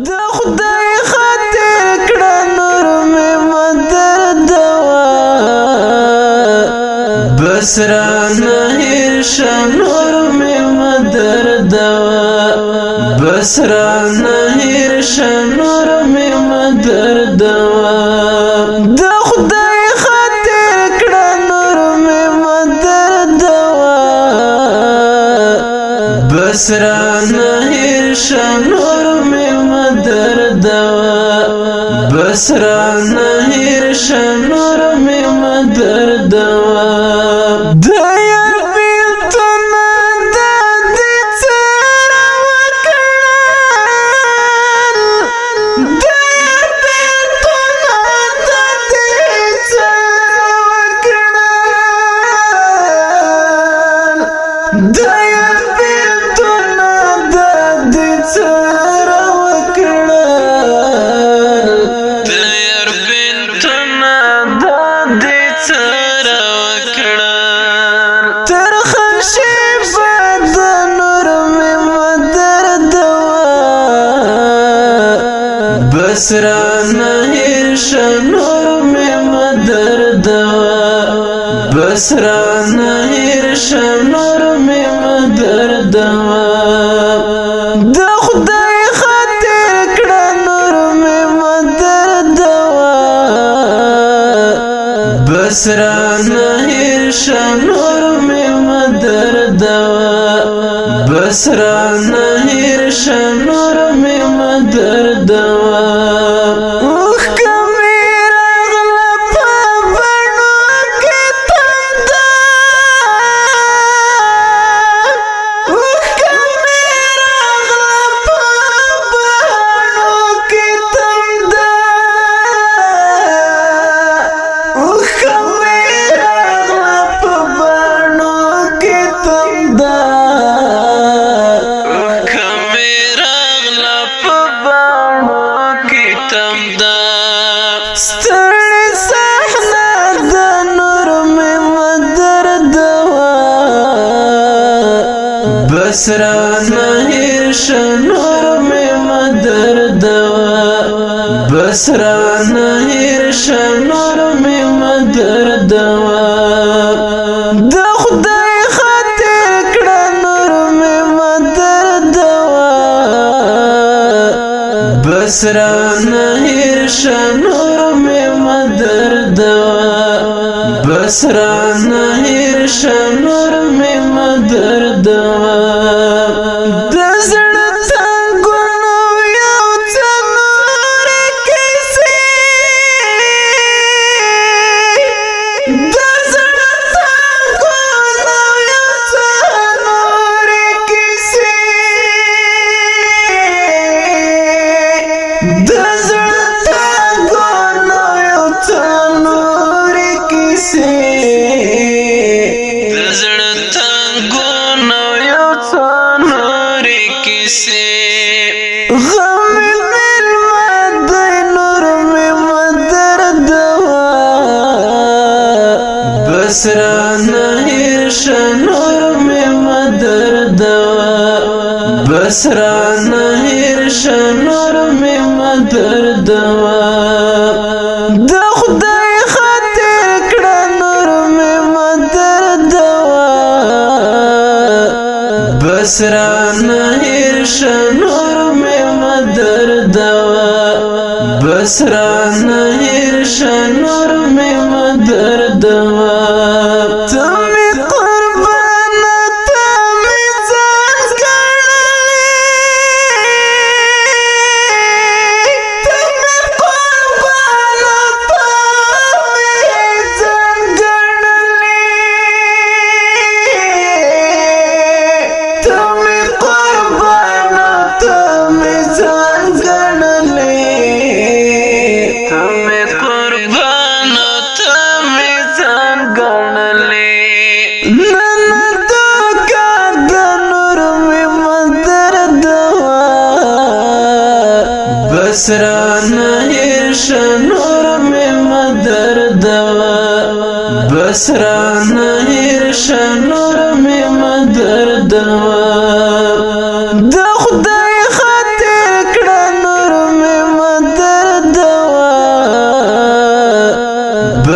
د خدای خاطر کړه نور مې مدر دوا بس رانه هیر شه نور مې مدر دوا بس رانه هیر شه نور مې مدر دوا د خدای خاطر کړه نور مې مدر دوا بس رانه هیر شه نور مې مدر دوا بس رانه هیر شه نور مې مدر دوا د یار بیلتونه د دې څه راوکړل د یار بیلتونه د دې څه راوکړل د یار بیلتونه د دې څه بس رانه هیر شه نور مې مدر دوا بس رانه هیر شه نور مې مدر دوا د خدای خاطر کړه نور مې مدر دوا بس رانه هیر شه نور مې مدر دوا بس رانه هیر شه نور مې مدر دوا ستړی صحنه د نور مې مدر دوا بس رانه هیر شه نور مې مدر دوا بس رانه هیر شه نور مې مدر دوا د خدای خاطر کړه نور مې مدر دوا بس رانه هیر شه نور مې مدر دوا بس رانه هیر شه نور مې مدر دوا د زړه څنګونو یو څه نورې کیسې د زړه څنګونو یو څه نورې کیسې د زړه څنګونو یو څه نورې کیسې د زړه څنګونو یو څه نورې کیسې غم مېلمه دی نور مې مدر دوا بس رانه هیر شه نور مې مدر دوا بس رانه هیر شه نور مې مدر دوا د خدای خاطر کړه نور مې مدر دوا بس رانه هیر شه نور مې مدر دوا بس رانه هیر شه نور مې مدر دوا بس رانه هیر شه نور مې مدر دوا بس رانه هیر شه نور مې مدر دوا د خدای خاطر کړه نور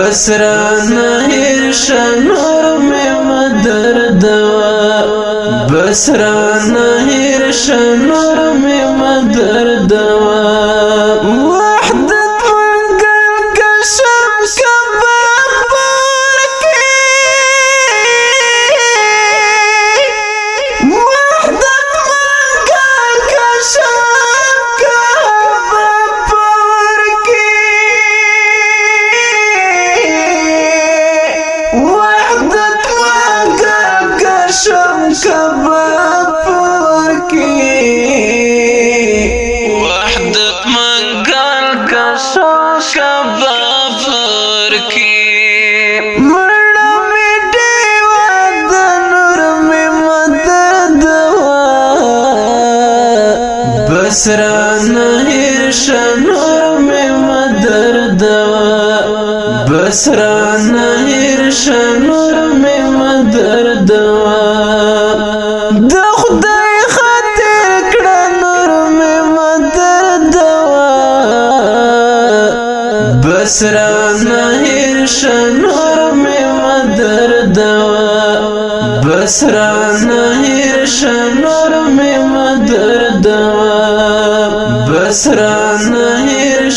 بس رانه هیر شنور می مدردوا بس رانه هیر شنور می مدردوا وحدت منقل کشم کباب پرکی وحدت منقل کشم کباب پرکی وحدت منقل کشم کباب پرکی مړه می دیوا د نور می مدردوا بس رانه هیر شنور می مدردوا بس رانه هیر شنور می مدردوا د خدای خاطر کړه نور می مدردوا بس رانه هیر شنور می مدردوا بس رانه هیر شنور می مدردوا بس رانه هیر